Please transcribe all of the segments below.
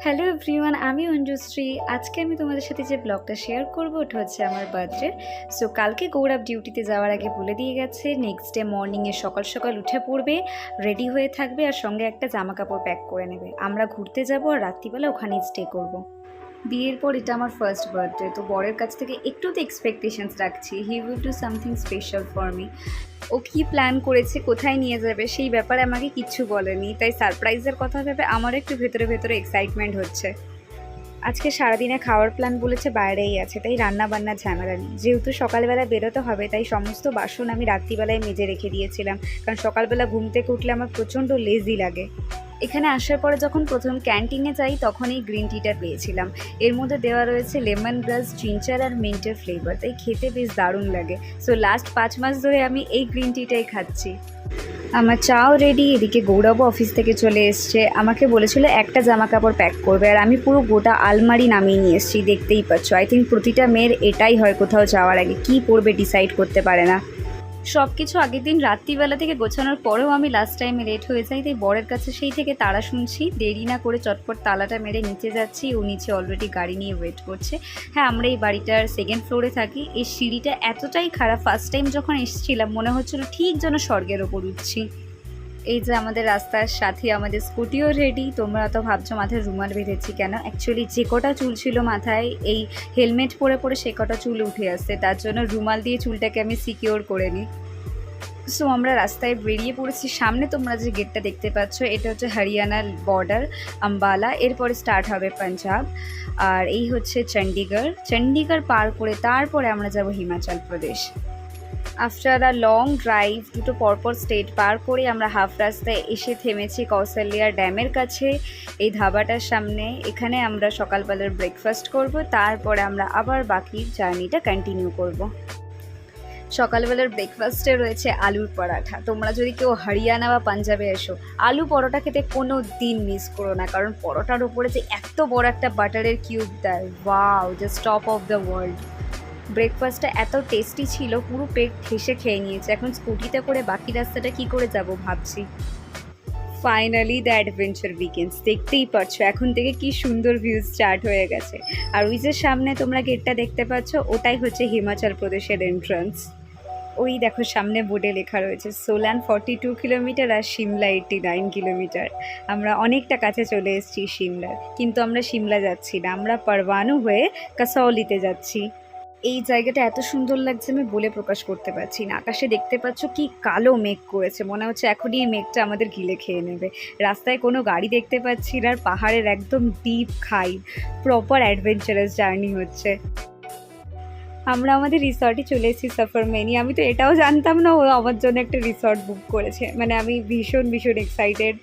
Hello everyone, আমি অঞ্জুশ্রী। আজকে আমি তোমাদের সাথে যে ব্লগটা শেয়ার করবো ওটা হচ্ছে আমার বার্থডে। সো কালকে গৌরব ডিউটিতে যাওয়ার আগে বলে দিয়ে গেছে নেক্সট ডে মর্নিংয়ে সকাল সকাল উঠে পড়বে, রেডি হয়ে থাকবে আর সঙ্গে একটা জামা কাপড় প্যাক করে নেবে। আমরা ঘুরতে যাব আর রাত্রিবেলা ওখানেই স্টে করব। বিয়ের পর এটা আমার ফার্স্ট বার্থডে, তো বরের কাছ থেকে একটু তো এক্সপেকটেশনস রাখছি, he will do something special for me. ও কী প্ল্যান করেছে, কোথায় নিয়ে যাবে সেই ব্যাপারে আমাকে কিচ্ছু বলেনি, তাই সারপ্রাইজের কথা ভেবে আমারও একটু ভেতরে ভেতরে এক্সাইটমেন্ট হচ্ছে। আজকে সারাদিনে খাওয়ার প্ল্যান বলেছে বাইরেই আছে, তাই রান্না বান্নার ঝামেলা নেই। যেহেতু সকালবেলা বেরোতে হবে তাই সমস্ত বাসন আমি রাত্রিবেলায় মেজে রেখে দিয়েছিলাম, কারণ সকালবেলা ঘুম থেকে উঠলে আমার প্রচণ্ড লেজি লাগে। এখানে আসার পরে যখন প্রথম ক্যান্টিনে যাই তখন এই গ্রিন টিটা পেয়েছিলাম। এর মধ্যে দেওয়া রয়েছে লেমন গ্রাস, জিঞ্জার আর মিন্টের ফ্লেভার, তাই খেতে বেশ দারুণ লাগে। সো লাস্ট 5 মাস ধরে আমি এই গ্রিন টিটাই খাচ্ছি। আমার চাও রেডি, এদিকে গৌরবও অফিস থেকে চলে এসছে। আমাকে বলেছিল একটা জামা কাপড় প্যাক করবে, আর আমি পুরো গোটা আলমারি নামিয়ে নিয়ে এসেছি, দেখতেই পাচ্ছ। আই থিঙ্ক প্রতিটা মেয়ের এটাই হয়, কোথাও যাওয়ার আগে কী পরবে ডিসাইড করতে পারে না। সব কিছু আগের দিন রাত্রিবেলা থেকে গোছানোর পরেও আমি লাস্ট টাইমে লেট হয়ে যাই, তাই বরের কাছে সেই থেকে তাড়া শুনছি। দেরি না করে চটপট তালাটা মেরে নিচে যাচ্ছি, ও নিচে অলরেডি গাড়ি নিয়ে ওয়েট করছে। হ্যাঁ, আমরা এই বাড়িটার সেকেন্ড ফ্লোরে থাকি। এই সিঁড়িটা এতটাই খারাপ, ফার্স্ট টাইম যখন এসেছিলাম মনে হচ্ছিল ঠিক যেন স্বর্গের ওপর উঠছি। এই যে আমাদের রাস্তার সাথে আমাদের স্কুটিও রেডি। তোমরা তো ভাবছো মাথায় রুমাল বেঁধেছি কেন, অ্যাকচুয়ালি যে কটা চুল ছিল মাথায়, এই হেলমেট পরে পরে সে কটা চুল উঠে আসছে, তার জন্য রুমাল দিয়ে চুলটাকে আমি সিকিওর করে নিই। সো আমরা রাস্তায় বেরিয়ে পড়েছি। সামনে তোমরা যে গেটটা দেখতে পাচ্ছ এটা হচ্ছে হরিয়ানার বর্ডার, আম্বালা। এরপরে স্টার্ট হবে পাঞ্জাব, আর এই হচ্ছে চণ্ডীগড়। চণ্ডীগড় পার করে তারপরে আমরা যাব Himachal Pradesh. After a long drive, দুটো পরপর স্টেট পার করে আমরা হাফ রাস্তায় এসে থেমেছি কৌশল্যা ড্যামের কাছে, এই ধাবাটার সামনে। এখানে আমরা সকালবেলার ব্রেকফাস্ট করব, তারপরে আমরা আবার বাকি জার্নিটা কন্টিনিউ করব। সকালবেলার ব্রেকফাস্টে রয়েছে আলুর পরাঠা। তোমরা যদি কেউ হরিয়ানা বা পাঞ্জাবে এসো, আলু পরোটা খেতে কোনো দিন মিস করো না, কারণ পরোটার উপরে যে এত বড় একটা বাটারের কিউব দেয়, wow, just top of the world. ব্রেকফাস্টটা এত টেস্টি ছিল, পুরো পেট ঠেসে খেয়ে নিয়েছে। এখন স্কুটিতে করে বাকি রাস্তাটা কি করে যাব ভাবছি। Finally the adventure begins. দেখতেই পাচ্ছ এখন থেকে কি সুন্দর ভিউজ স্টার্ট হয়ে গেছে। আর ওই যে সামনে তোমরা গেটটা দেখতে পাচ্ছ, ওটাই হচ্ছে হিমাচল প্রদেশের এন্ট্রান্স। ওই দেখো সামনে বোর্ডে লেখা রয়েছে সোলান 42 কিলোমিটার আর সিমলা 89 কিলোমিটার। আমরা অনেকটা কাছে চলে এসেছি সিমলার, কিন্তু আমরা সিমলা যাচ্ছি না, আমরা পারওয়ানু হয়ে কাসাওলিতে যাচ্ছি। এই জায়গাটা এত সুন্দর লাগছে আমি বলে প্রকাশ করতে পারছি না। আকাশে দেখতে পাচ্ছ কি কালো মেঘ করেছে, মনে হচ্ছে এখনই এই মেঘটা আমাদের গিলে খেয়ে নেবে। রাস্তায় কোনো গাড়ি দেখতে পাচ্ছি না, আর পাহাড়ের একদম ডিপ খাই, প্রপার অ্যাডভেঞ্চারাস জার্নি হচ্ছে। আমরা আমাদের রিসর্টে চলে এসেছি সফর মেনি। আমি তো এটাও জানতাম না ও আমার জন্য একটা রিসর্ট বুক করেছে। মানে আমি ভীষণ ভীষণ এক্সাইটেড।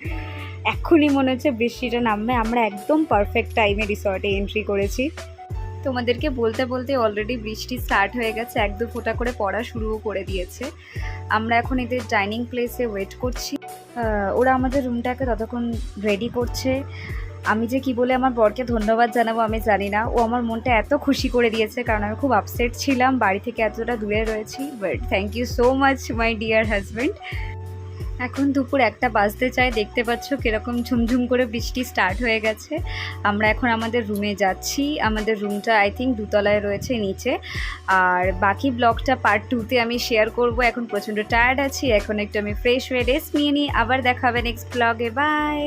এখনই মনে হচ্ছে বৃষ্টিটা নামবে। আমরা একদম পারফেক্ট টাইমে রিসর্টে এন্ট্রি করেছি। তোমাদেরকে বলতে বলতে অলরেডি বৃষ্টি স্টার্ট হয়ে গেছে, 1-2 ফোঁটা করে পড়া শুরুও করে দিয়েছে। আমরা এখন এদের ডাইনিং প্লেসে ওয়েট করছি। ওরা আমাদের রুমটাকে ততক্ষণ রেডি করছে। আমি যে কি বলে আমার বরকে ধন্যবাদ জানাবো আমি জানি না। ও আমার মনটা এত খুশি করে দিয়েছে, কারণ আমি খুব আপসেট ছিলাম, বাড়ি থেকে এতটা দূরে রয়েছি। But thank you so much my dear husband. এখন দুপুর 1টা বাজতে চায়, দেখতে পাচ্ছ কীরকম ঝুমঝুম করে বৃষ্টি স্টার্ট হয়ে গেছে। আমরা এখন আমাদের রুমে যাচ্ছি। আমাদের রুমটা আই থিঙ্ক 2তলায় রয়েছে নিচে। আর বাকি ব্লগটা পার্ট 2তে আমি শেয়ার করব। এখন প্রচণ্ড টায়ার্ড আছি, এখন একটু আমি ফ্রেশ হয়ে রেস্ট নিয়ে নিই। আবার দেখা হবে নেক্সট ব্লগে। বাই।